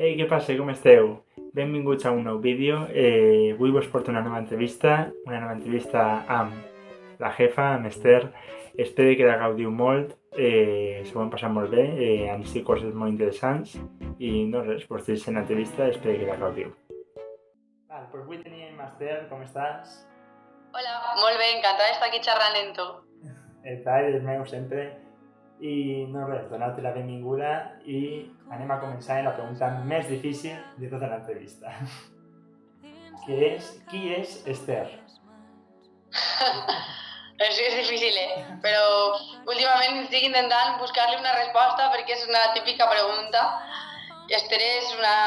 Ei, què passa? Com esteu? Benvinguts a un nou vídeo. Avui vos porto una nova entrevista amb la jefa, amb Esther. Espero que la gaudiu molt, s'ho vam passar molt bé, han sigut coses molt interessants i no res, vos deixo l'entrevista, espero que la gaudiu. Val, doncs avui tenim Esther, com estàs? Hola, molt bé, encantada d'estar aquí xerrant amb tu. El plaer és meu sempre. I no res, donar-te la benvinguda i anem a començar amb la pregunta més difícil de tota l'entrevista. Que és, qui és Esther? Això és difícil, però últimament estic intentant buscar-li una resposta perquè és una típica pregunta. Esther és una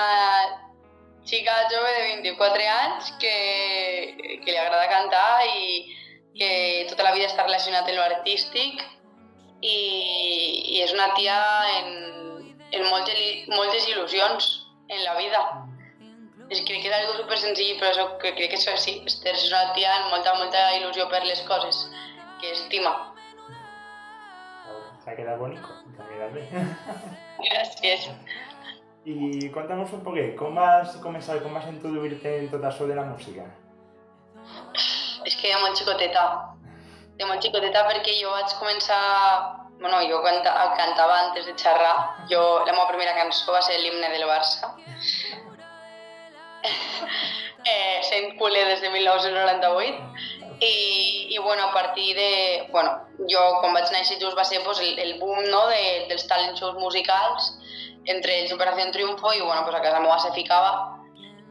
xica jove de 24 anys que li agrada cantar i que tota la vida està relacionat amb l'artístic i és una tia en moltes il·lusions en la vida. Crec que és algo super senzill, però crec que això sí, Esther és una tia amb molta il·lusió per les coses que estima. Se ha quedado bonito, también bé. Gràcies. I conta'ns un poquet, com vas començar, com vas introduir-te en tot això de la música? És que de molt xicoteta perquè jo vaig començar... jo cantava antes de xerrar. La meva primera cançó va ser l'himne del Barça. Sent culer des de 1998. I a partir de... jo quan vaig néixer just va ser el boom dels talent shows musicals, entre ells Operación Triunfo, i a casa meva se ficava.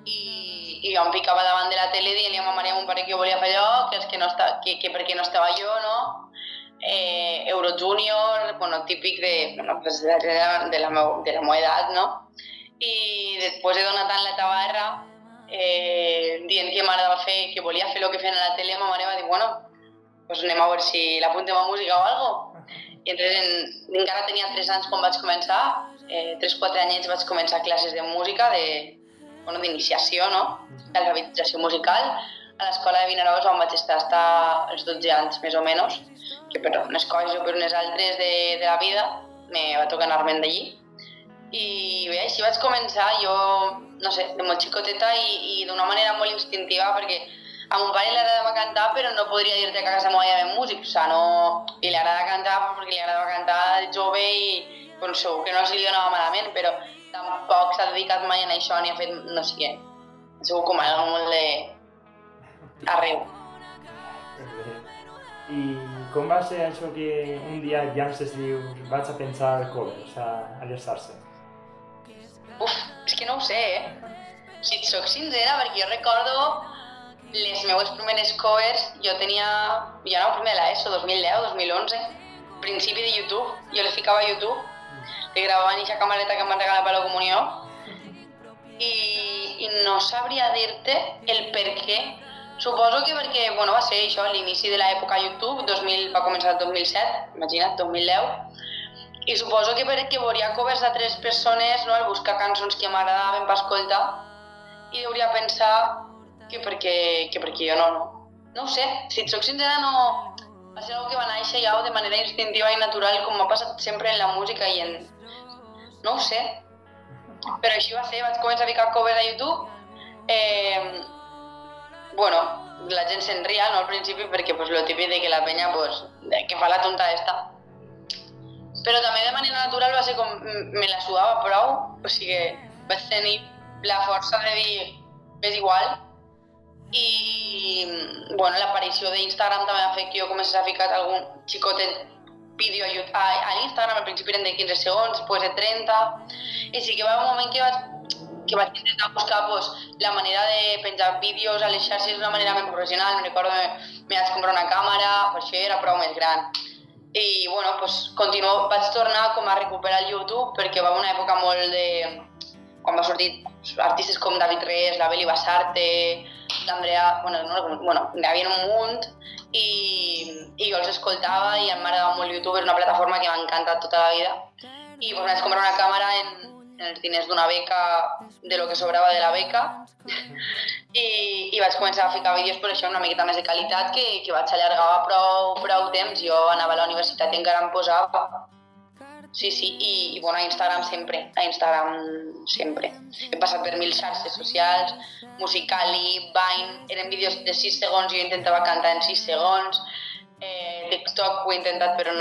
I jo em ficava davant de la tele dient-li a ma mare i a mon pare que jo volia fer allò, que per què no estava jo, no? Eurojunior, típic de la meva edat, no? I després he donat tant la tabarra dient que m'agradava fer, que volia fer el que feien a la tele, ma mare va dir, doncs anem a veure si l'apuntem a música o alguna cosa. I encara tenia 3 anys quan vaig començar, 3-4 anyets vaig començar classes de música, d'iniciació, no? D'alfabetització musical, a l'escola de Vinaròs on vaig estar els 12 anys, més o menys, que per unes coses o per unes altres de la vida me va tocar anar-me'n d'allí. I bé, així vaig començar, jo, no sé, de molt xicoteta i d'una manera molt instintiva, perquè a mon pare li agradava cantar, però no podria dir-te que a casa meva hi havia músics, i li agrada cantar perquè li agradava cantar de jove i segur que no se li donava malament, però tampoc s'ha dedicat mai a això ni ha fet no sé què. Ha sigut com algo molt arreu. I com va ser això que un dia llances i dius vaig a pensar covers, a llançar-se? És que no ho sé, Si et soc sincera, perquè jo recordo les meves primeres covers, jo anava primer de l'ESO, 2010, 2011, principi de YouTube, jo les ficava a YouTube, li gravava en aquesta camareta que em van regalar per la comunió i no sabria dir-te el per què. Suposo que perquè va ser això, l'inici de l'època YouTube, va començar el 2007, imagina't, 2010, i suposo que perquè veuria covers d'altres persones, al buscar cançons que m'agradaven per escoltar, i hauria pensar que perquè jo no. No ho sé, si et soc sincera, no va ser una que va néixer ja de manera instintiva i natural, com m'ha passat sempre en la música i en... No ho sé, però així va ser, vaig començar a ficar covers a YouTube. La gent se'n ria, al principi, perquè lo típic de que la penya, que fa la tonta esta. Però també de manera natural va ser com, me la sudava prou, o sigui, vaig tenir la força de dir, és igual. I, l'aparició d'Instagram també va fer que jo comencés a ficar algun xicotet vídeo a l'Instagram, al principi eren de 15 segons, després de 30, i sí que va haver un moment que vaig intentar buscar la manera de penjar vídeos a les xarxes d'una manera més professional. Me'n recordo que me vaig comprar una càmera, això ja era prou més gran. I vaig tornar com a recuperar el YouTube perquè va haver una època molt de... quan va sortir artistes com David Res, la Beli Basarte, l'Andrea... n'hi havia un munt i jo els escoltava i m'agradava molt YouTube, és una plataforma que m'ha encantat tota la vida. I vaig comprar una càmera en els diners d'una beca, de lo que sobrava de la beca, i vaig començar a ficar vídeos per això una miqueta més de qualitat que vaig allargar prou temps. Jo anava a la universitat i encara em posava. Sí, i bueno, a Instagram sempre, He passat per 1000 xarxes socials, Musical.ly, Vine, eren vídeos de 6 segons i jo intentava cantar en 6 segons, TikTok ho he intentat però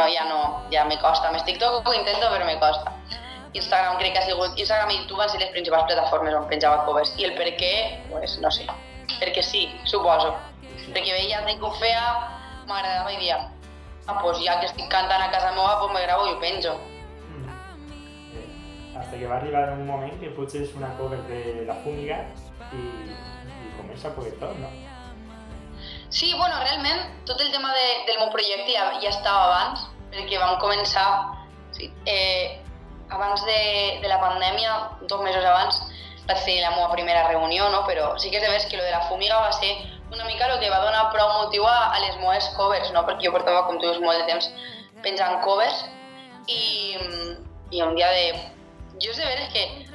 ja me costa, més TikTok ho intento però me costa. Instagram crec que ha sigut, Instagram i YouTube van ser les principals plataformes on penjava covers i el per què, pues no sé, perquè sí, suposo, perquè veia gent que ho feia, m'agradava i dia, pues ja que estic cantant a casa meva, pues me gravo i ho penjo. Hasta que va arribar un moment que potser és una cover de La Fúmiga i comença a poder tot, no? Sí, bueno, realment tot el tema del meu projecte ja estava abans, perquè vam començar, abans de la pandèmia, 2 mesos abans, vaig fer la meva primera reunió, no? Però sí que és de veres que lo de La Fúmiga va ser una mica el que va donar prou motiu a les meves covers, no? Perquè jo portava, com tu dius, molt de temps penjant covers i un dia de... Jo és de veres que,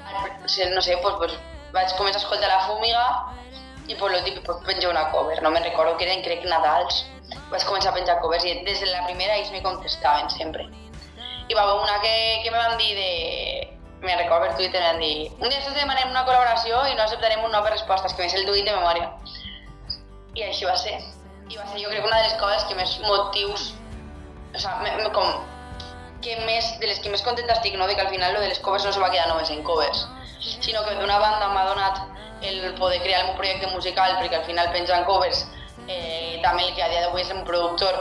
no sé, pues vaig començar a escoltar La Fúmiga i pues lo típic, pues penjar una cover, no me'n recordo que eren, crec, Nadals. Vaig començar a penjar covers i des de la primera ells me contestaven sempre. I va haver una que me van dir me'n recordo per Twitter, me van dir un dia te demanem una col·laboració i no acceptarem un no per respostes, que m'és el tuit de memòria. I així va ser. I va ser, jo crec, una de les coses que més motius, o sigui, de les que més contenta estic, no? De que al final lo de les covers no se va quedar només en covers, sinó que d'una banda m'ha donat el poder crear el meu projecte musical, perquè al final penjant covers, també el que a dia d'avui és un productor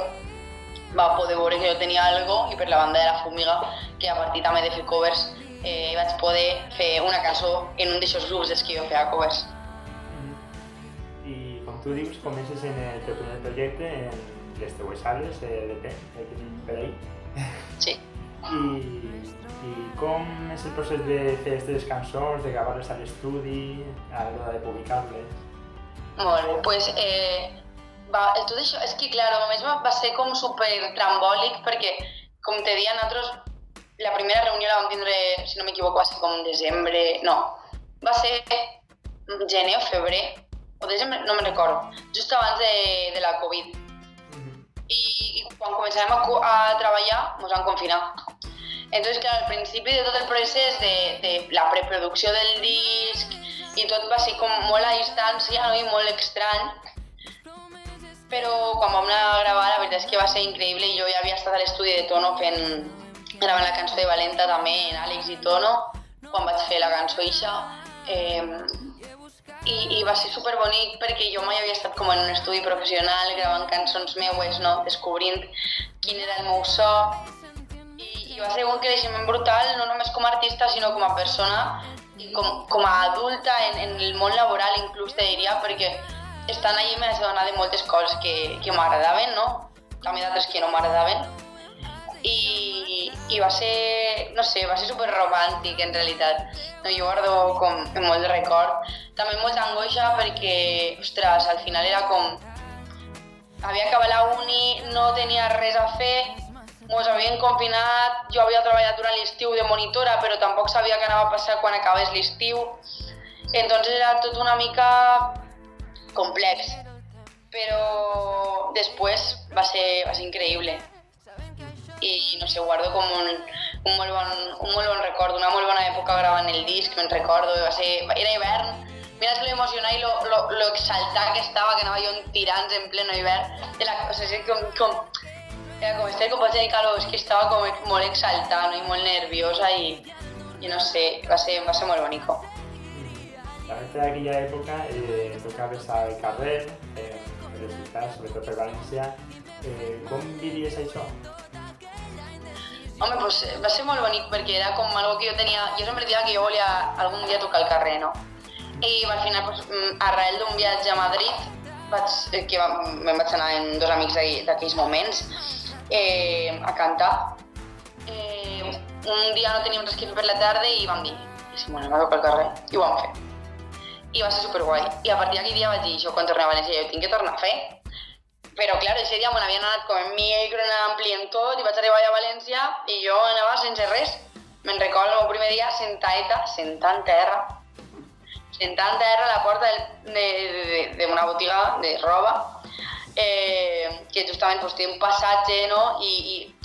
va poder veure que jo tenia algo, i per la banda de La Fúmiga, que a partir també de fer covers vaig poder fer una cançó en un d'aixòs grups dels que jo feia covers. I com tu dius, comences en el teu primer projecte, en les teues sales d'EP, que tenim per ahí. Sí. I com és el procés de fer aquestes cançons, de gravar-les a l'estudi, a l'hora de publicar-les? Molt bé, doncs tot això, és que clar, només va ser com super trambòlic perquè, com te deia, nosaltres la primera reunió la vam tindre, si no m'equivoco, va ser com desembre, no, va ser gener o febrer, o desembre, no me'n recordo, just abans de la Covid. I quan començàvem a treballar, ens van confinar. Entonces, clar, al principi de tot el procés de la preproducció del disc i tot va ser com molt a distància, no? I molt estrany. Però quan vam anar a gravar, la veritat és que va ser increïble i jo ja havia estat a l'estudi de Tono gravant la cançó de Valenta també, en Àlex i Tono, quan vaig fer la cançó ixa. I va ser superbonic perquè jo mai havia estat com en un estudi professional gravant cançons meues, no? Descobrint quin era el meu so. I va ser un creixement brutal, no només com a artista, sinó com a persona i com a adulta en el món laboral, inclús te diria, perquè estant allí m'he adonat de moltes coses que m'agradaven, no? També d'altres que no m'agradaven. I va ser, no sé, va ser superromàntic en realitat. No, jo guardo com molt de record. També molta angoixa perquè, ostres, al final era com... Havia acabat la uni, no tenia res a fer, ens havien confinat, jo havia treballat durant l'estiu de monitora, però tampoc sabia què anava a passar quan acabés l'estiu. Entonces era tot una mica complex, però després va ser increïble. I no sé, guardo com un molt bon record, una molt bona època gravant el disc, me'n recordo, era hivern. Mira lo emocionat i lo exaltat que estava, que anava jo en tirants en pleno hivern. O sigui, era com estar con base de calor, és que estava com molt exaltat, no? I molt nerviosa i no sé, va ser molt bonico. També per aquella època tocaves al carrer, per les ciutats, sobretot per València. Com vivies això? Home, doncs va ser molt bonic perquè era com algo que jo tenia... Jo sempre deia que jo volia algun dia tocar al carrer, no? I al final, arrel d'un viatge a Madrid, me'n vaig anar amb 2 amics d'aquells moments a cantar. Un dia no teníem res que fer per la tarda i vam dir, si m'ho anem a tocar al carrer, i ho vam fer. I va ser superguai. I a partir d'aquell dia vaig dir, això quan tornava a València, jo tinc que tornar a fer. Però, clar, aquest dia me n'havien anat com en micro, en ampli, en tot, i vaig arribar allà a València i jo anava sense res. Me'n recordo el meu primer dia sentant en terra a la porta d'una botiga de roba, que justament té un passatge, no? I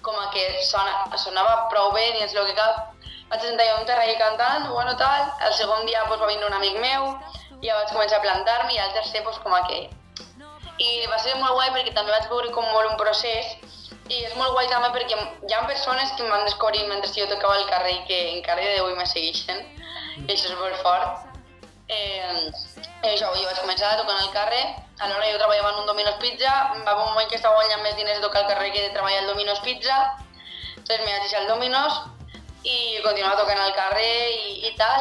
com a que sonava prou bé dins el que cap. Vaig sentar jo un terra i cantant, bueno, tal. El segon dia pues, va vindre un amic meu, i ja vaig començar a plantar-me, i el tercer pues, com a que... I va ser molt guai perquè també vaig veure com molt un procés, i és molt guai també perquè hi ha persones que em van descobrir mentre jo tocava al carrer i que encara d'avui me segueixen, i això és molt fort. I això, jo vaig començar a tocar al carrer, alhora jo treballava en un Domino's Pizza, va haver un moment que estava guanyant més diners de tocar al carrer que de treballar al Domino's Pizza, doncs m'hi vaig deixar al Domino's i continuava tocant al carrer i tal,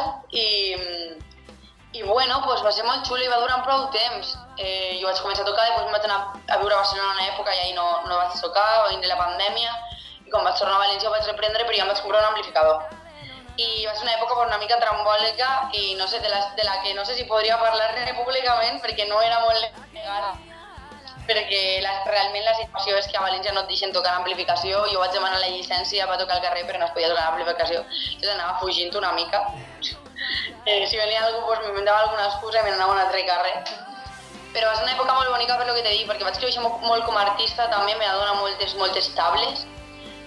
i bueno, pues va ser molt xulo i va durar prou temps. Jo vaig començar a tocar, després vaig anar a viure a Barcelona una època i ahir no vaig tocar, va vindre la pandèmia, i quan vaig tornar a València ho vaig reprendre, però ja em vaig comprar un amplificador. I va ser una època una mica trambòlica i no sé, de la que no sé si podria parlar públicament perquè no era molt legal, perquè realment la situació és que a València no et deixen tocar l'amplificació. Jo vaig demanar la llicència per tocar al carrer però no es podia tocar l'amplificació, jo anava fugint una mica. Si venia algú pues, m'inventava alguna excusa i me n'anava a un altre carrer. Però va ser una època molt bonica per lo que te dic, perquè vaig créixer molt com a artista, també m'ha donat moltes tables,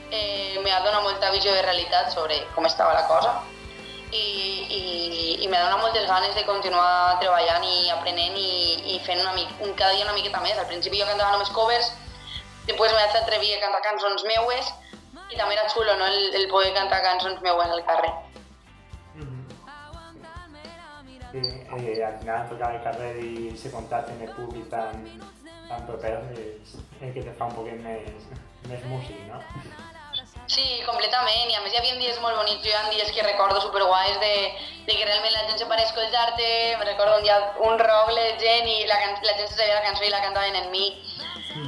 m'ha donat molta visió de realitat sobre com estava la cosa i m'ha donat moltes ganes de continuar treballant i aprenent i fent cada dia una miqueta més. Al principi jo cantava només covers, després me vaig atrevir a cantar cançons meues i també era xulo, no? el poder cantar cançons meues al carrer. Al final tocar al carrer i ser contacte amb el públic tan proper és el que te fa un poquet més músic, no? Sí, completament, i a més hi havia dies molt bonics, hi ha dies que recordo superguais de que realment la gent se pare a escoltar-te, me recordo un dia un rock legend i la gent se sabia la cançó i la cantaven en mi,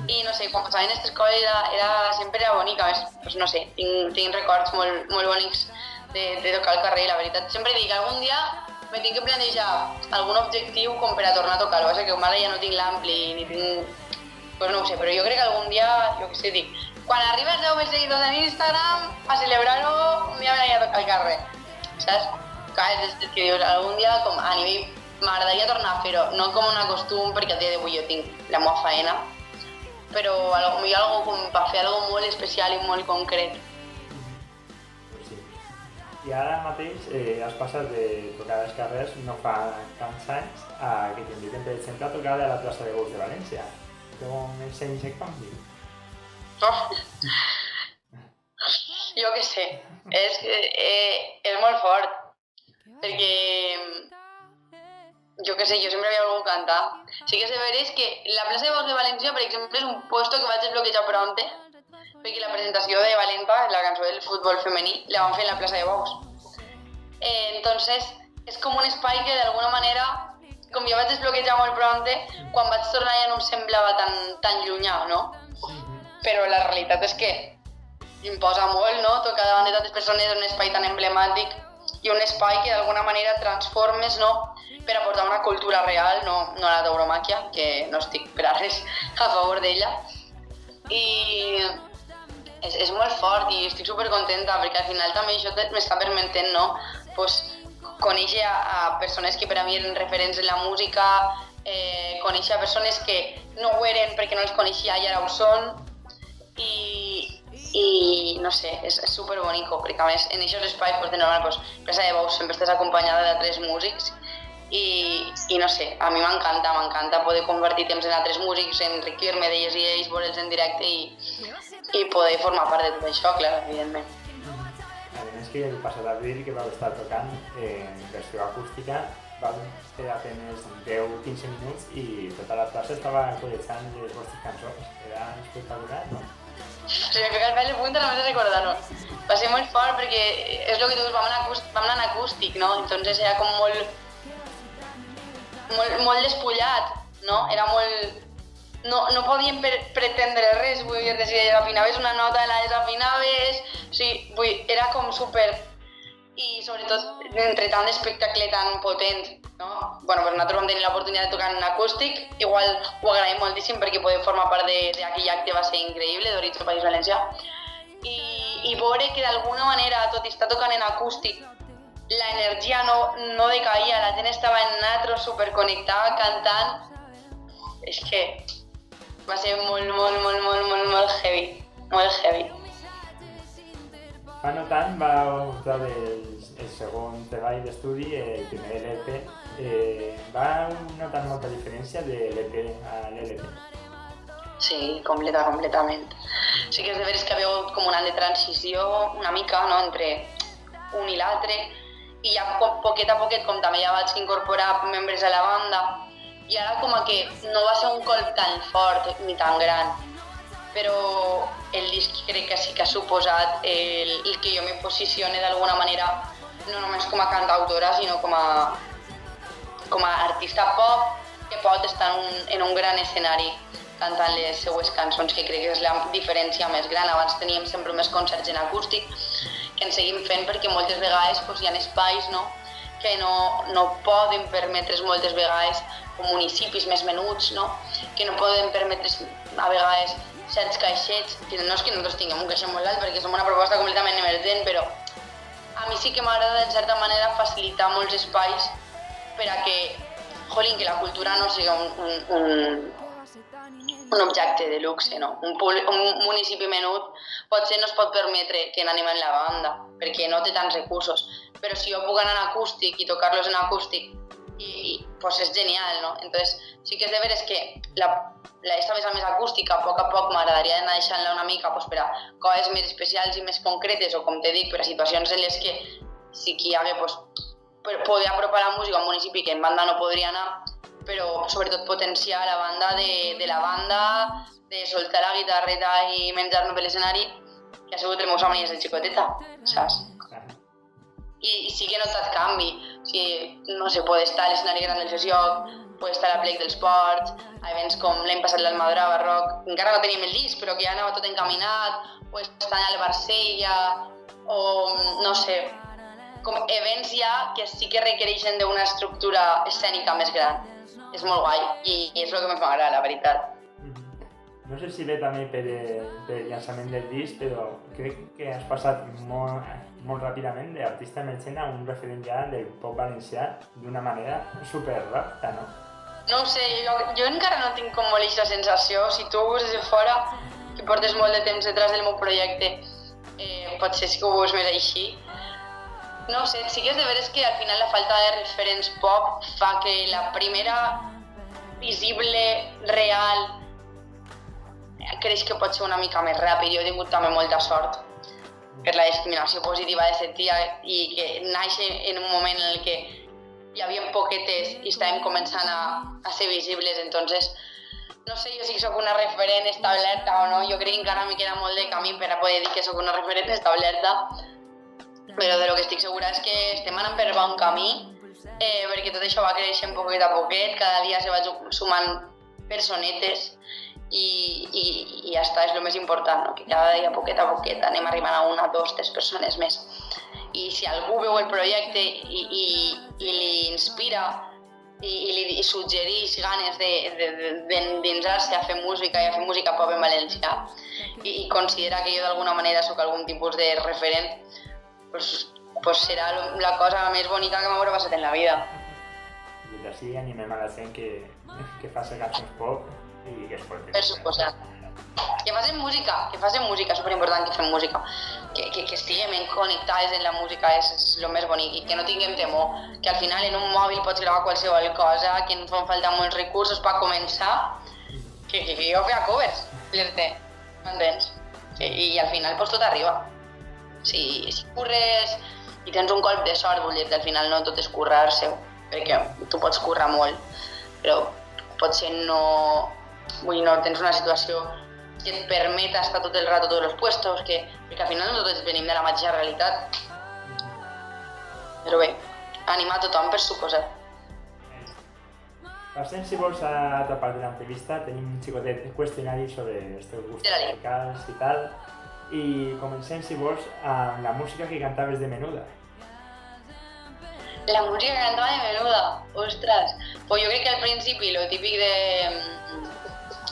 i no sé, quan passaven aquestes coses sempre era bonic, a més, pues no sé, tinc records molt bonics de tocar al carrer, la veritat. Sempre dic, algun dia me tinc que plantejar algun objectiu com per a tornar a tocar, el que passa que com ara ja no tinc l'ampli ni tinc... Pues no ho sé, però jo crec que algun dia, jo què sé, dic, quan arribi als 10.000 seguidors en Instagram, a celebrar-ho, un dia m'agradaria tocar al carrer, saps? Clar, és que dius, algun dia com a nivell m'agradaria tornar a fer-ho, no com un costum perquè a dia d'avui jo tinc la meva feina, però potser algo com per fer algo molt especial i molt concret. I ara mateix has passat de tocar als carrers no fa tants anys a que t'inviten, per exemple, a tocar a la plaça de Bous de València. Com és aquest canvi? Jo què sé, és molt fort, perquè jo què sé, jo sempre havia volgut cantar. Sí que és veritat que la plaça de Bous de València, per exemple, és un puesto que vaig desbloquejar pronte, perquè la presentació de Valenta, la cançó del futbol femení, la van fer en la plaça de Bous. Entonces, és com un espai que d'alguna manera, com jo vaig desbloquejar molt pronte, quan vaig tornar ja no em semblava tan llunyà, no? Però la realitat és que imposa molt, no? Tocar davant de tantes persones en un espai tan emblemàtic i un espai que d'alguna manera transformes, no? Per aportar una cultura real, no la tauromàquia, que no estic per a res a favor d'ella. I és molt fort i estic supercontenta perquè al final també això m'està permetent, no? Pues, conèixer a persones que per a mi eren referents en la música, conèixer a persones que no ho eren perquè no els coneixia i ara ho són i no sé, és superbonico perquè a més en aquests espais pues, de normal, pues, plaça de Bous sempre estàs acompanyada d'altres músics i no sé, a mi m'encanta poder compartir temps en altres músics, enriquir-me d'elles i ells, veure'ls en directe i poder formar part de tot això, clar, evidentment. A més que el passat abril que vau estar tocant en versió acústica vam fer apenas 10-15 minuts i tota la plaça estava collejant les vostres cançons. Era espectacular, no? Se me pega el pèl de punta només de recordar-ho. Va ser molt fort perquè és el que tu dius, vam anar en acústic, no? Entonces era com molt despullat, no? Era molt... No podíem pretendre res, vull dir, si desafinaves una nota la desafinaves, o sigui, vull dir, era com super... I sobretot entre tant d'espectacle tan potent, no? Bueno, pues nosaltres vam tenir l'oportunitat de tocar en acústic, igual ho agraïm moltíssim perquè podem formar part d'aquell acte, va ser increïble, d'Horitzó País Valencià. I veure que d'alguna manera, tot i estar tocant en acústic, l'energia no decaïa, la gent estava en nosaltres superconnectada, cantant, és que va ser molt heavy, molt heavy. Fa no tant vau treure el segon treball d'estudi, el primer LP. Vau notar molta diferència de l'EP a l'LP? Sí, completament. Sí que és de veres que ha hagut com un any de transició una mica, no?, entre un i l'altre, i ja poquet a poquet, com també ja vaig incorporar membres a la banda, i ara com que no va ser un colp tan fort ni tan gran, però el disc crec que sí que ha suposat el que jo me posicione d'alguna manera, no només com a cantautora, sinó com a artista pop que pot estar en un gran escenari cantant les seues cançons, que crec que és la diferència més gran. Abans teníem sempre més concerts en acústic, que en seguim fent perquè moltes vegades hi ha espais, no?, que no poden permetre's moltes vegades, com municipis més menuts, no?, que no poden permetre's a vegades certs caixets, que no és que nosaltres tinguem un caixet molt alt perquè som una proposta completament emergent, però a mi sí que m'agrada en certa manera facilitar molts espais per a que la cultura no sigui un objecte de luxe, no? Un municipi menut potser no es pot permetre que n'animem la banda, perquè no té tants recursos, però si jo puc anar en acústic i tocar-los en acústic, pues és genial, no? Entonces, sí que és de veres que esta vessant més acústica, a poc m'agradaria anar deixant-la una mica pues, per a coses més especials i més concretes, o com te dic, per a situacions en les que sí que hi ha pues, per poder apropar la música a un municipi que en banda no podria anar, però sobretot potenciar la banda de la banda, de soltar la guitarreta i menjar-nos per l'escenari, que ha sigut el meu somni des de xicoteta, saps? I sí que he notat canvi, o sigui, no sé, poder estar a l'escenari gran del Socioc, poder estar a la Plec dels Ports, a events com l'any passat l'Almadrava Rock, encara no teníem el disc, però que ja anava tot encaminat, o estar al Barsella, o no sé, com events ja que sí que requereixen d'una estructura escènica més gran. És molt guai i és el que més m'agrada, la veritat. No sé si ve també per el llançament del disc, però crec que has passat molt ràpidament d'artista emergent a un referent ja del pop valencià d'una manera super ràpida, no? No ho sé, jo encara no tinc com molt aquesta sensació. Si tu ho veus des de fora, que portes molt de temps detrás del meu projecte, potser sí que ho veus més així. No sé, sí que és de veres que al final la falta de referents pop fa que la primera visible, real, creix que pot ser una mica més ràpid. Jo he tingut també molta sort per la discriminació positiva de Sentia i que naix en un moment en el que hi havia poquetes i estàvem començant a ser visibles, entonces no sé jo si soc una referent establerta o no, jo crec que encara me queda molt de camí per a poder dir que soc una referent establerta, però de lo que estic segura és que estem anant per bon camí, perquè tot això va creixent poquet a poquet, cada dia se va sumant personetes i ja està, és el més important, no? Que cada dia poquet a poquet anem arribant a una, dos, tres persones més. I si algú veu el projecte i li inspira i li suggereix ganes d'endinsar-se a fer música i a fer música pop en valencià i considera que jo d'alguna manera sóc algun tipus de referent, pues serà la cosa més bonica que m'haurà passat en la vida. I d'ací animem a la gent que faci cançons pop i que es porti. Per suposat. Que facin música, superimportant que fem música. Que estiguem connectats en la música és el més bonic i que no tinguem temor. Que al final en un mòbil pots gravar qualsevol cosa, que ens fan falta molts recursos per començar. Que jo feia covers, m'entens? I al final pues, tot arriba. Si curres i tens un colp de sort, vull dir que al final no tot és currar-se, perquè tu pots currar molt, però potser no tens una situació que et permet estar tot el rato a tots els puestos, perquè al final nosaltres venim de la mateixa realitat. Però bé, animar a tothom per suposat. Passem, si vols, a l'altra part de l'entrevista. Tenim un xicotet qüestionari sobre els teus gustos musicals i tal. I comencem, si vols, amb la música que cantaves de Menuda. La música que cantava de Menuda? Ostres! Pues jo crec que al principi lo típic de...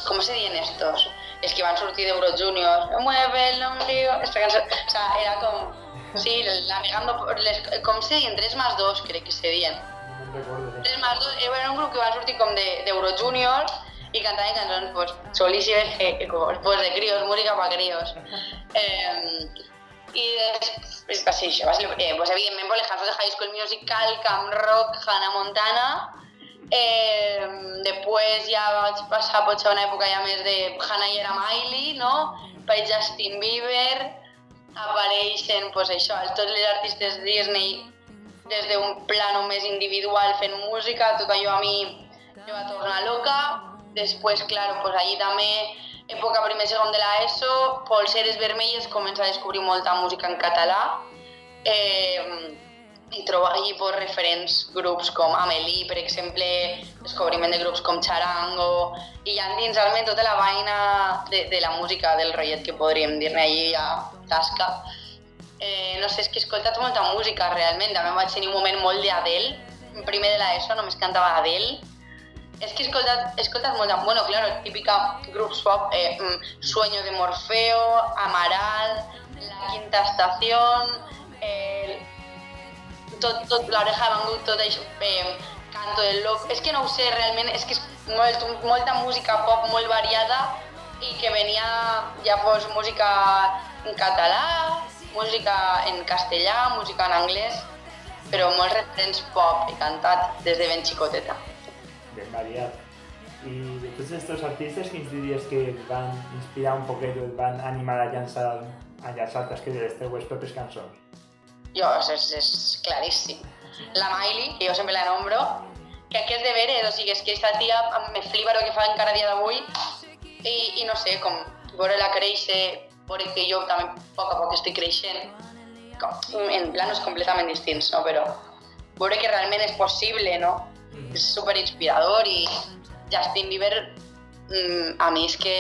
¿Cómo se diuen estos? Es que van sortir d'Euro Junior. Mueve el ombligo... Esta cançó... O sea, era com... Sí, navegando por... Com se diuen? 3+2 crec que se diuen. No me'n recordo. 3+2 era un grup que van sortir com d'Euro Junior i cantaven cançons solíssimes pues de críos, música para críos. I després va ser això, pues, evidentment les cançons de High School Musical, Camp Rock, Hannah Montana. Després ja vaig passar potser una època ja més de Hannah i era Miley, no? Per Justin Bieber, apareixen pues, això, tots els artistes Disney des d'un plano més individual fent música, tot allò a mi me va tornar loca. Després, claro, pues allí també, època primer i segon de l'ESO, Polseres Vermelles comença a descobrir molta música en català i trobar allí pues, referents grups com Amélie, per exemple, descobriment de grups com Charango, i ja endinsar-me tota la vaina de la música del rotllet que podríem dir-ne allí a tasca. No sé, és que he escoltat molta música realment, també vaig tenir un moment molt d'Adele, primer de l'ESO només cantava Adele. És que he escoltat molta, bueno, claro, típica grups pop, Sueño de Morfeo, Amaral, La Quinta Estación, tot l'Oreja de Van Gogh, tot això, Canto del Loco, és que no ho sé realment, és que és molta música pop molt variada i que venia ja fos música en català, música en castellà, música en anglès, però molts referents pop he cantat des de ben xicoteta. Ben variat. I de tots aquests artistes, quins diries que et van inspirar un poquet o et van animar a llançar-te a escriure les teues pròpies cançons? Jo, és claríssim. La Miley, que jo sempre la nombro, que és de veres, o sigui, és que aquesta tia me flipa el que fa encara a dia d'avui i no sé, com veure-la créixer, veure que jo també a poc estic creixent, en planos completament distints, no? Però veure que realment és possible, no? És superinspirador i Justin Bieber a mi és que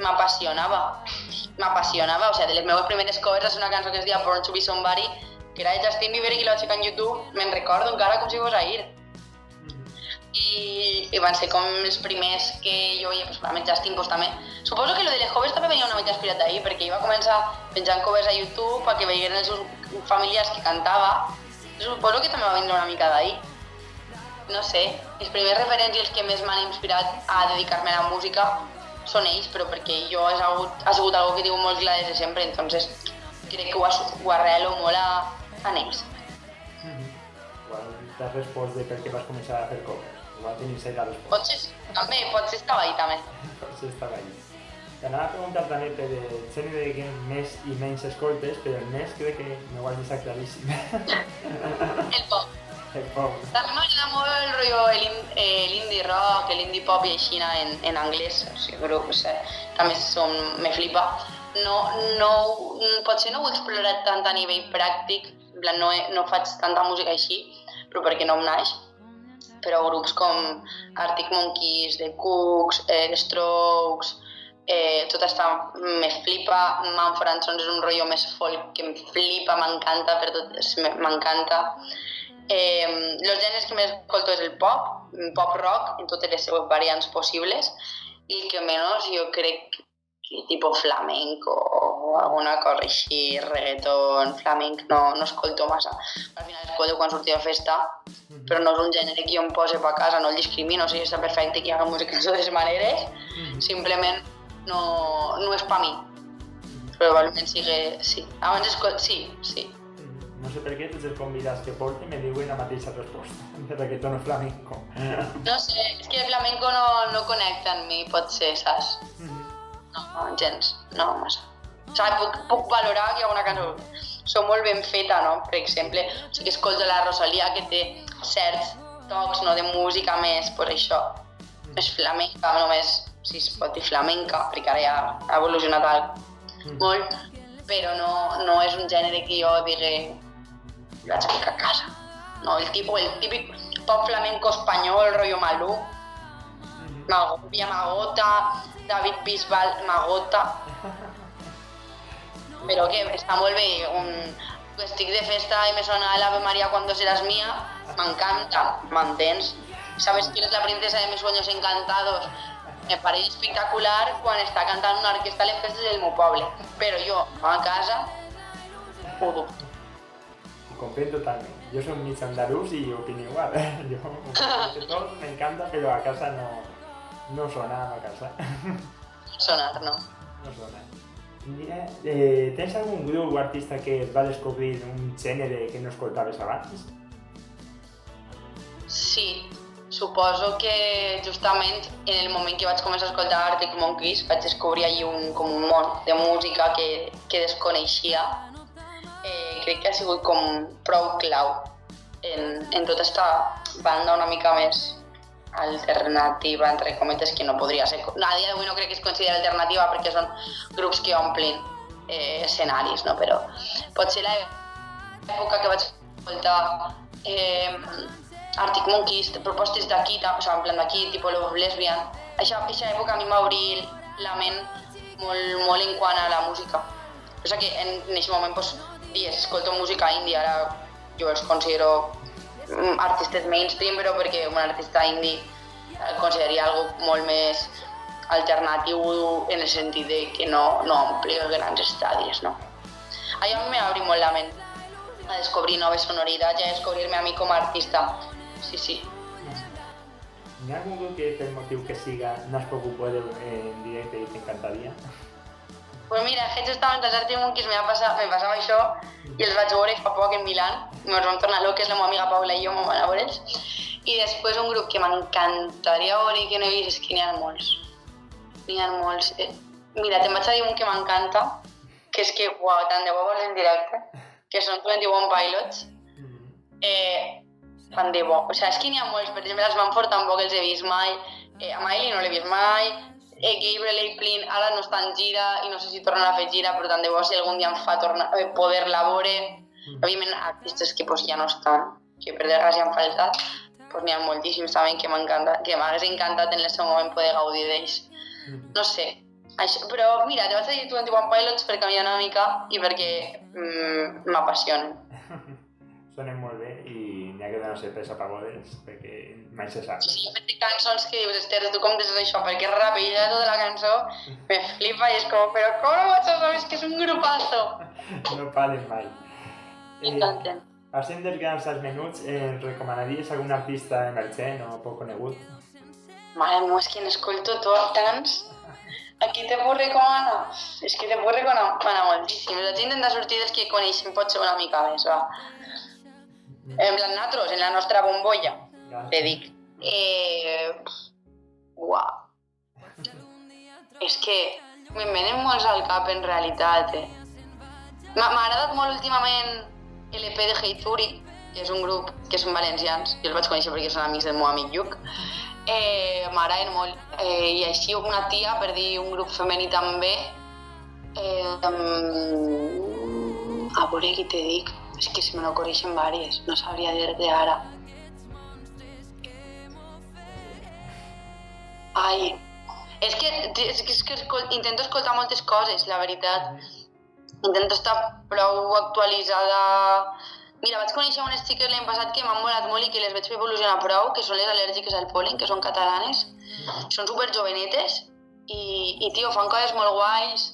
m'apassionava, o sigui, de les meves primeres covers és una cançó que es deia Born to be Somebody, que era de Justin Bieber i que la vaig ficar en YouTube, me'n recordo encara com si fos ahir. I van ser com els primers que jo veia, pues, amb Justin pues, també. Suposo que lo de les covers també venia una mica inspirat d'ahir, perquè jo va començar penjant covers a YouTube perquè veien els seus familiars que cantava. Suposo que també va vindre una mica d'ahir. No sé, els primers referents i els que més m'han inspirat a dedicar-me a la música són ells, però perquè jo ha sigut algo que tinc molt clar des de sempre, entonces crec que ho arrelo molt en ells. T'has respost de per què vas començar a fer covers? O va tenir la resposta? Potser estava ahí també. Potser estava ahí. T'anava a preguntar també per el gènere que més i menys escoltes, però el més crec que m'ho has deixat claríssim. El pop. El pop. També m'agrada molt el rotllo, l'indie rock, l'indie pop i així en anglès, o sigui, grups, també me flipa. Potser no ho he explorat tant a nivell pràctic, en plan no faig tanta música així, però perquè no em naix. Però grups com Arctic Monkeys, The Cooks, The Strokes, tot això me flipa. Mumford & Sons és un rotllo més folk que em flipa, m'encanta, m'encanta. Els gèneres que més escolto és el pop rock, en totes les seves variants possibles, i el que menys jo crec que tipus flamenco o alguna cosa així, reggaeton, flamenc, no escolto massa. Al final escolto quan surto a festa, però no és un gènere que jo em posi per casa, no el discrimino, o sigui, està perfecte que hi haga música de totes maneres, simplement no és per mi. Probablement sigui, sí. Abans sí. No sé per què tots els convidats que porten me diuen la mateixa resposta, de reggaeton o flamenco. No sé, és que el flamenco no connecta amb mi, potser, saps? No, gens, no massa. O sigui, puc valorar que hi ha una cançó molt ben feta, no? Per exemple, o sigui, escolto la Rosalía que té certs tocs de música més, pues això, més flamenca, només si es pot dir flamenca, perquè ara ja ha evolucionat molt, però no és un gènere que jo digui vaig ficar a casa. No, el típic pop flamenco espanyol, rotllo Malú, Magota, David Bisbal, Magota. Però que està molt bé, estic de festa i me sona l'Ave María cuando serás mía, m'encanta, m'entens? ¿Sabes quién es la princesa de mis sueños encantados? Me pareix espectacular quan està cantant una orquestra a les festes del meu poble, però jo a casa ho dubto. Ho comprendo totalment. Jo soc mig andalús i opino igual. Jo tot m'encanta, però a casa no sona a casa. Sonar, no? No sona. Mira, tens algun grup o artista que et va descobrir un gènere que no escoltaves abans? Sí, suposo que justament en el moment que vaig començar a escoltar Arctic Monkeys vaig descobrir allí com un món de música que desconeixia. Crec que ha sigut com prou clau en tota aquesta banda una mica més alternativa, entre cometes, que no podria ser... A dia d'avui no crec que es consideri alternativa perquè són grups que omplin escenaris, no? Però potser l'època que vaig escoltar Arctic Monkeys, propostes d'aquí, o sigui, en plan d'aquí, tipus Love Lesbian, aquesta època a mi m'obrí la ment molt en quant a la música. O sigui que en aquest moment, doncs, escolto música indie, ara jo els considero artistes mainstream, però perquè un artista indie el consideraria algo molt més alternatiu en el sentit de que no ompli grans estadis, no? Allò m'obri molt la ment a descobrir noves sonoritats i a descobrir-me a mi com a artista. Sí. Hi ha algun grup que per motiu que siga no has pogut veure en directe i t'encantaria? Pues mira, justament als Arctic Monkeys me passava això i els vaig veure fa poc en Milán. Ens vam tornar loques, la meva amiga Paula i jo vam anar a veure'ls. I després un grup que m'encantaria veure i que no he vist, és que n'hi ha molts. Mira, te'n vaig a dir un que m'encanta, que és que, uau, tant de bo veure en directe, que són 21 Pilots. Tant de bo. O sigui, és que n'hi ha molts, per exemple, els Mumford tampoc els he vist mai, a Miley no l'he vist mai, Gabriel Aplin ara no està en gira i no sé si tornen a fer gira, però tant de bo si algun dia em fa poder-la veure. Òbviament, artistes que ja no estan, que per desgràcia han faltat, n'hi ha moltíssims també que m'hagués encantat en el seu moment poder gaudir d'ells. No sé, però mira, te vaig a dir 21 Pilots perquè m'hi ha una mica i perquè m'apassionen. Sonen molt bé i n'hi ha que donar-se pressa per veure'ls perquè mai se sap. Sí, he cançons que dius, Esther, tu com dius això? Perquè és rapidilla tota la cançó, me flipa i és com, però com no vas a saber? És que és un grupazo! No paren mai. M'encanten. Passem dels grans als menuts, ens recomanaries algun artista emergent o poc conegut? Mare meva, és que n'escolto tants. Aquí te puc recomanar? És que te puc recomanar moltíssim. Vaig intentar sortir dels que coneixem potser una mica més, va. En plan, nosaltres, en la nostra bombolla, te dic. Uau. És que me'n venen molts al cap, en realitat, M'ha agradat molt últimament l'EP de Heituri, que és un grup que són valencians, jo els vaig conèixer perquè són amics del meu amic Lluc. M'agraden molt. I així una tia, per dir un grup femení també. A veure qui te dic. És que se me n'ocorreixen vàries, no sabria dir-te ara. Ai, és que intento escoltar moltes coses, la veritat. Intento estar prou actualitzada. Mira, vaig conèixer unes xiques l'any passat que m'han molat molt i que les veig fer evolucionar prou, que són les al·lèrgiques al pol·len, que són catalanes. Són superjovenetes i tio, fan coses molt guais.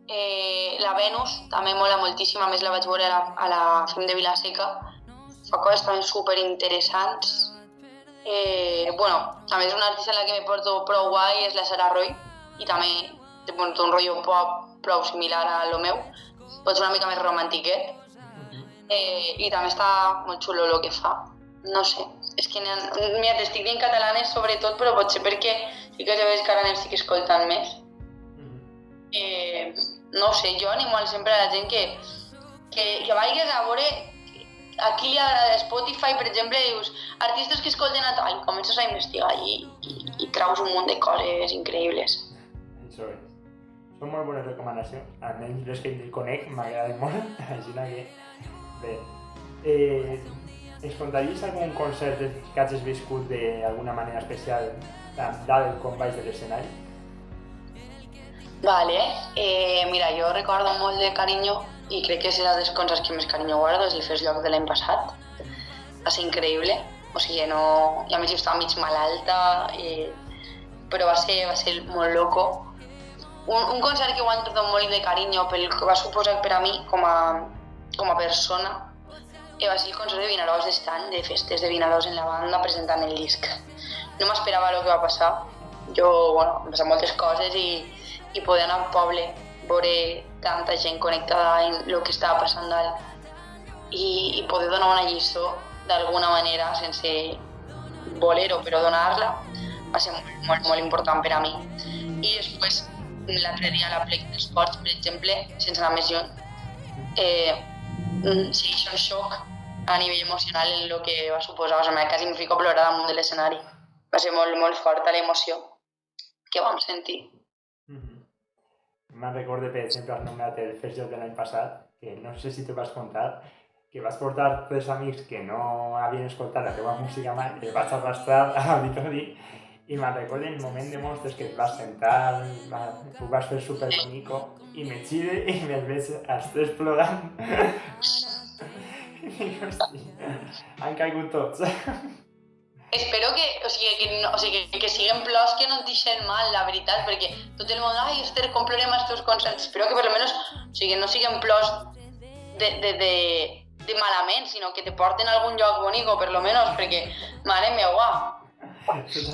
La Venus també mola moltíssim, a més la vaig veure a la FEM de Vila-seca. Fa coses també superinteressants. A més una artista en la que me porto prou guai és la Sara Roy i també té un rotllo pop prou similar a lo meu, pot ser una mica més romantiquet i també està molt xulo el que fa. No sé, és que mira, t'estic dient catalanes sobretot, però potser perquè sí que veus que ara n'estic escoltant més. No sé, jo animo sempre a la gent que vagis a veure aquí a Spotify, per exemple, dius artistes que escolten a tal, i comences a investigar i treus un munt de coses increïbles. Això és. Són molt bones recomanacions, almenys les que conec m'agraden molt, així que... Bé, ens contaries algun concert que hagis viscut d'alguna manera especial dalt com baix de l'escenari? Vale, mira, jo recordo molt de carinyo i crec que és una dels concerts que més carinyo guardo, és el First Lloc de l'any passat. Va ser increïble, o sigui, no... I a més jo estava mig malalta, però va ser molt loco. Un concert que guardo molt de carinyo pel que va suposar per a mi com a persona va ser el concert de Vinaròs d'estant, de festes de Vinaròs en la banda presentant el disc. No m'esperava el que va passar. Jo, han passat moltes coses i poder anar al poble, veure tanta gent connectada en el que estava passant dalt i poder donar una lliçó d'alguna manera sense voler-ho, però donar-la va ser molt, molt important per a mi. I després, l'altre dia a la Plec d'Esports, per exemple, sense anar més lluny, segueix un xoc a nivell emocional en el que va suposar. O sigui, quasi em fico a plorar damunt de l'escenari. Va ser molt, molt forta l'emoció que vam sentir. Me'n recordo, per exemple, has nomenat el festival de l'any passat, que no sé si t'ho vas contar, que vas portar 3 amics que no havien escoltat la teva música mai, que vaig arrastrar a l'auditori i me'n recordo el moment de monstres que et vas sentar, ho vas fer superbonico i me gire i me'ls veig els 3 plorant. I dic, hosti, han caigut tots. Espero que siguin plors que no et deixen mal, la veritat, perquè tot el món, ai, Esther, com plorem als teus concerts. Espero que per almenys no siguin plors de malament, sinó que te porten a algun lloc bonic, per lo menos, perquè, mare meua,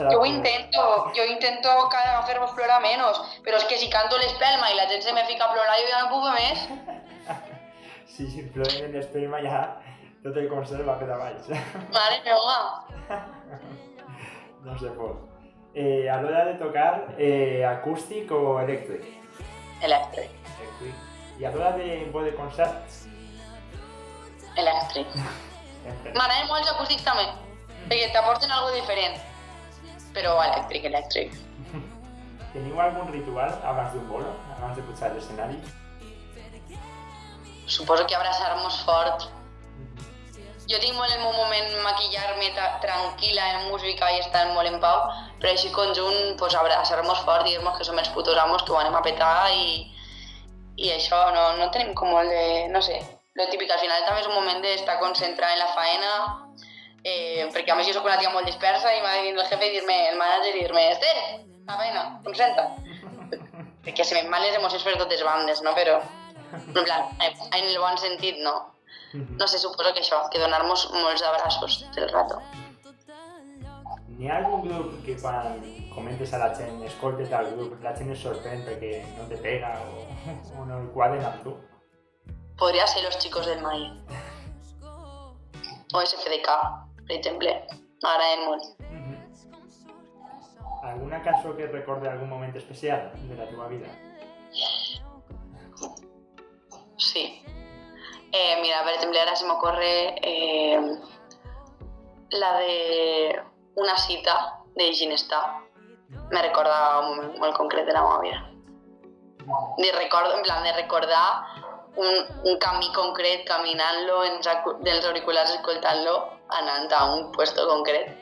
yo intento cada hacer-vos plorar menos, però és que si canto l'Espelma i la gent se me fica a plorar, jo ja no puc més. Si ploren en l'Espelma ja tot el concert va per baix. Mare meua. No se pot. A l'hora de tocar, acústic o elèctric? Elèctric. I a l'hora de veure concerts? Elèctric. M'agraden molt els acústics també, perquè t'aporten alguna diferent. Però elèctric. Teniu algun ritual abans d'un bolo, abans de pujar a l'escenari? Suposo que abraçar-nos fort. Jo tinc molt el meu moment maquillar-me tranquil·la en música i estar molt en pau, però així conjunt, pues, abraçar-nos fort, dir-nos que som els putos amos, que ho anem a petar i això, no tenim com molt de, no sé, lo típic, al final també és un moment d'estar concentrat en la faena, perquè a més jo soc una tia molt dispersa i m'ha de venir el jefe i dir-me, el manager i dir-me, Esther, la faena, concentra't. Perquè se me'n van les emocions per totes bandes, no? Però, en plan, en el bon sentit, no? No sé, suposo que això, que donar-nos molts abraços del rato. N'hi ha algun grup que quan comentes a la gent, escoltes al grup, la gent es sorprèn perquè no te pega o no el quadren amb tu? Podria ser Los Chicos del Maíz. O SFDK, per exemple. M'agraden molt. Alguna cançó que et recordi algun moment especial de la teva vida? Sí. Mira, per exemple, ara se m'ocorre la de Una cita de Ginestà. Me recorda un moment molt concret de la meva vida. De recordar un camí concret, caminant-lo, dels auriculars escoltant-lo, anant a un puesto concret.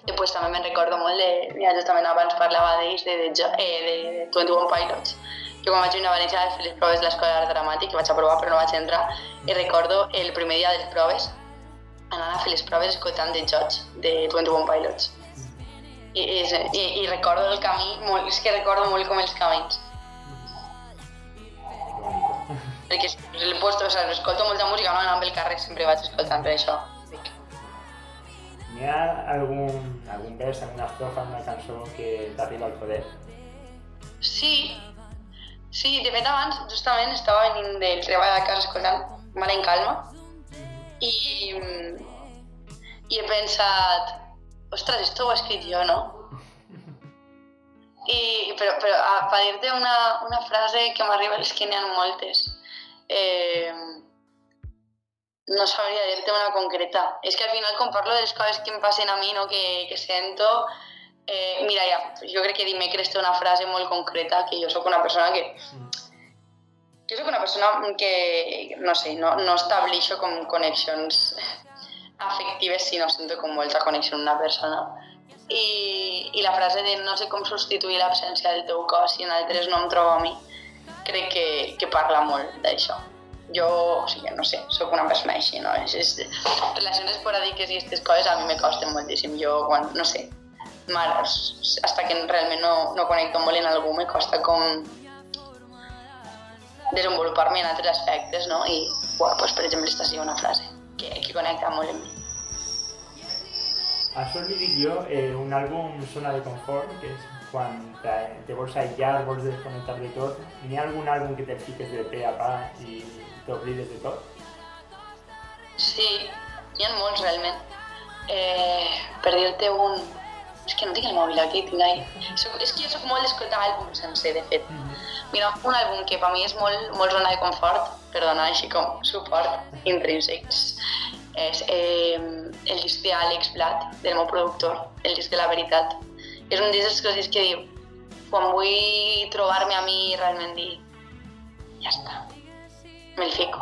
I pues, també me'n recordo molt de, justament abans parlava d'ells, de 21 Pilots. Jo quan vaig venir a València vaig fer les proves de l'Escola d'Art Dramàtic, que vaig aprovar però no vaig entrar, i recordo el primer dia de les proves anant a fer les proves escoltant The Judge, de 21 Pilots. I recordo el camí, és que recordo molt com els camins. Perquè escolto molta música, no? Anant pel carrer sempre vaig escoltant per això. N'hi ha algun vers, alguna estrofa, una cançó que t'arriba al poder? Sí, de fet abans justament estava venint del treball a casa escoltant Mar en Calma i he pensat, ostres, esto ho he escrit jo, no? Però per dir-te una frase que m'arriba, és que n'hi ha moltes. No sabria dir-te una concreta. És que al final quan parlo de les coses que em passen a mi, no, que sento, mira, jo crec que dimecres té una frase molt concreta, que jo sóc una persona que no sé, no estableixo com connexions afectives, sinó sento com molta connexió amb una persona. I la frase de no sé com substituir l'absència del teu cos i en altres no em trobo a mi, crec que parla molt d'això. Jo, no sé, sóc una persona així, no? Relacions esporàdiques i aquestes coses a mi me costen moltíssim. Jo, quan, no sé, hasta que realment no connecto molt en algú, me costa com desenvolupar-me en altres aspectes, no? I, per exemple, aquesta seria una frase que connecta molt amb mi. Això li dic jo, un àlbum zona de confort, que és quan te vols aïllar, vols desconnectar de tot. N'hi ha algun àlbum que te fiques de pe a pa i t'oblides de tot? Sí, n'hi ha molts realment. Per dir-te un... És que no tinc el mòbil aquí, tinc ahí. És que jo soc molt d'escoltar àlbums sencer, de fet. Mira, un àlbum que per mi és molt zona de confort, per donar així com suport intrínsec, és el disc d'Àlex Blat, del meu productor, el disc de la veritat. És un disc dels que diu, quan vull trobar-me a mi i realment dir, ja està, me'l fico.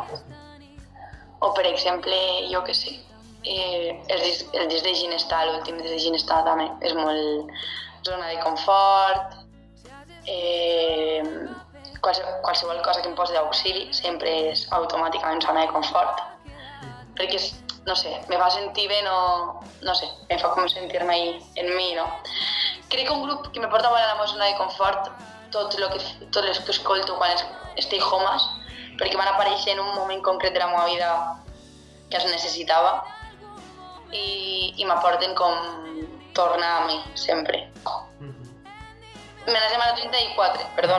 O per exemple, jo què sé, el disc de Ginestar, l'últim disc de Ginestar també és molt zona de confort. Qualsevol cosa que em posi d'auxili sempre és automàticament zona de confort. Perquè, no sé, me fa sentir bé, no sé, me fa com sentir-me en mi, no? Crec que un grup que me porta molt a la meva zona de confort, tot el que escolto quan estic homes, perquè van aparèixer en un moment concret de la meva vida que els necessitava i m'aporten com tornar a mi, sempre. Me la setmana 34, perdó.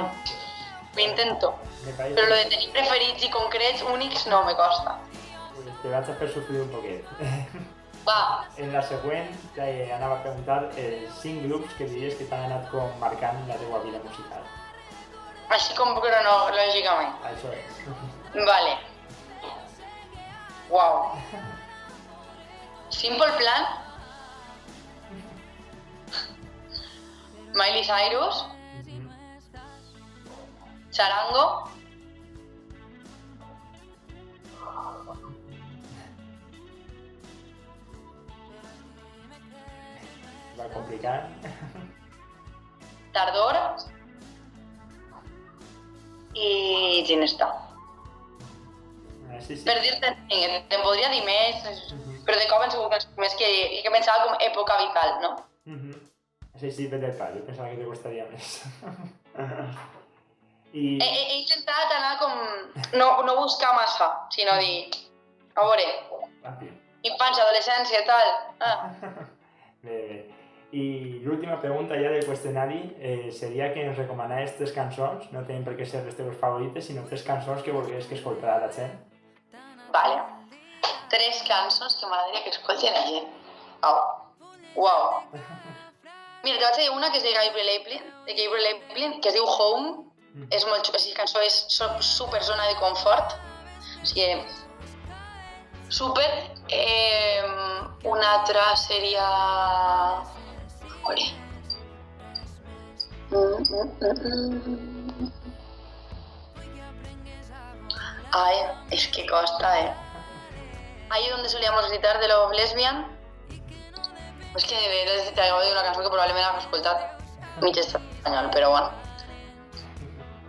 Ho intento. Però lo de tenir preferits i concrets, únics, no me costa. Te vaig a fer sofrir un poquet. Va. En la següent anava a preguntar 5 grups que diries que t'han anat com marcant la teva vida musical. Així com cronològicament. Això és. Vale. Uau. Simple Plan. Miley Cyrus. Charango. Va complicar. Tardor. I Ginestar. Sí. Per dir-te, te'n podria dir més, però de cop em segur que els primers que pensava com època vital, no? Sí, ben del pal, jo pensava que te costaria més. He intentat anar com... no buscar massa, sinó dir... A veure... Infància, adolescència, tal... Bé. I l'última pregunta ja del qüestionari seria que ens recomanaves 3 cançons, no tenen per què ser les teves favorites, sinó 3 cançons que volgués que escoltara la gent. Vale. 3 cançons que m'agradaria que escolti la gent. Uau. Mira, te vaig dir una que és de Gabriel Aplin, que es diu Home. És molt xulo, la cançó és super zona de confort. O sigui, super. Una altra seria... Ay, es que costa, Ahí donde solíamos gritar de Love Lesbian. És que t'acabo de dir una cançó que probablement has escoltat mig espanyol, però bueno.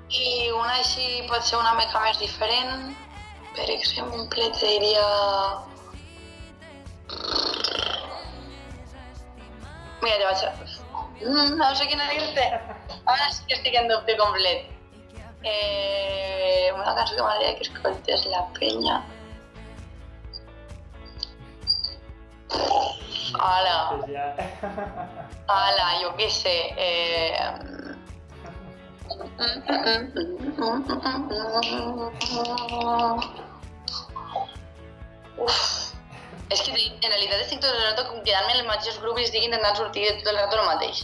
I una així pot ser una mica més diferent. Per exemple, te diria... Mira, te vaig a... No sé quina dir-te. Ara sí que estic en dubte complet. Una cançó que m'agradaria que escoltés la penya. Ala, jo què sé. Uf. És que en realitat estic tot el rato com quedant-me en els mateixos grups i estic intentant sortir de tot el rato el mateix.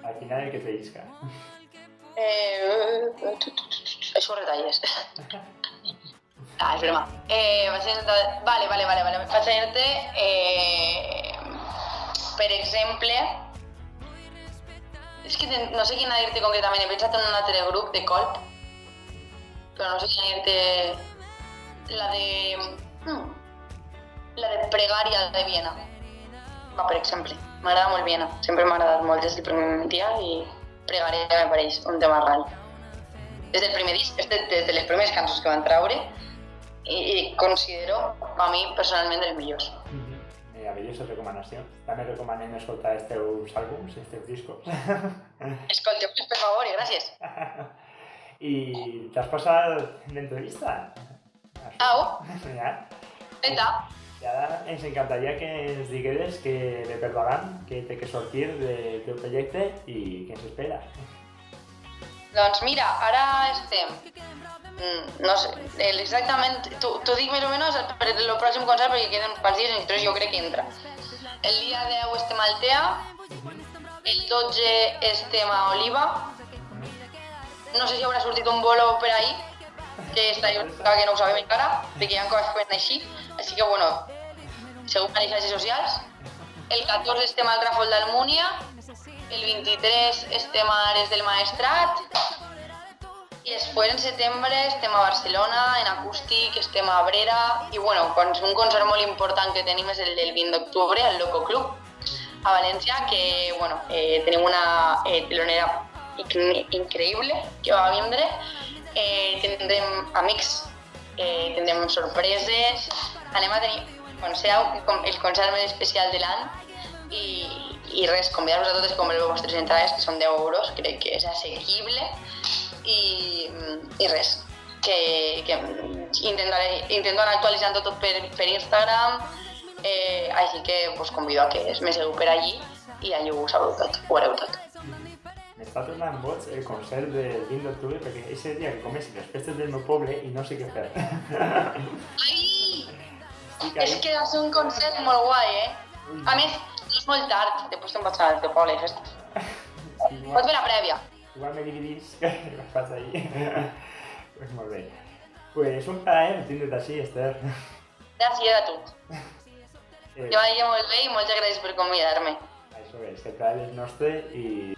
Al final el que te llisca. Això ho retalles. És broma. Vale. Vaig a dir-te, per exemple, és que no sé quina dir-te concretament, he pensat en un altre grup de colp, però no sé quina dir-te, la de Pregària de Viena. Va, per exemple, m'agrada molt Viena, sempre m'ha agradat molt des del primer dia i Pregària me pareix un tema ral. Des del primer disc, és de les primeres cançons que van treure i considero, a mi, personalment, de les millors. Meravellosa recomanació. També recomanem escoltar els teus àlbums, els teus discos. Escolteu-los, per favor, i gràcies. I t'has passat l'entrevista? Au. Ja. Feta. I ara ens encantaria que ens digueres que de per davant, que té que sortir del teu projecte i què ens espera. Doncs mira, ara estem, no sé, exactament, t'ho dic més o menys per el pròxim concert perquè queden uns quants dies i després jo crec que entra. El dia 10 estem a Altea, el 12 estem a Oliva, no sé si haurà sortit un bolo per ahí, que no ho sabem encara, perquè hi ha coses que venen així que bueno, segur que a les xarxes socials. El 14 estem al Ràfol d'Almúnia, el 23 estem a Ares del Maestrat i després en setembre estem a Barcelona, en acústic, estem a Abrera i bueno, un concert molt important que tenim és el del 20 d'octubre al Loco Club a València, que bueno, tenim una telonera increïble que va vindre, tindrem amics, tindrem sorpreses, anem a tenir serà el concert més especial de l'any i res, convidar-vos a totes a comprar les vostres entrades, que són 10 euros, crec que és assequible i res, que intento anar actualitzant tot per Instagram, així que us convido a que es me seguiu per allí i allí ho sabreu tot, ho veureu tot. M'està tornant boig el concert del 20 d'octubre perquè és el dia que comencen les festes del meu poble i no sé què fer. Ai! És que va ser un concert molt guai, A més, no és molt tard, després te'n pots anar al teu poble i festes. Pots fer la prèvia. Igual me dividís que la fas ahí. Pues molt bé. Pues un plaer tindre't així, Esther. Gràcies a tu. Que vagi molt bé i moltes gràcies per convidar-me. Això és, que el plaer és nostre i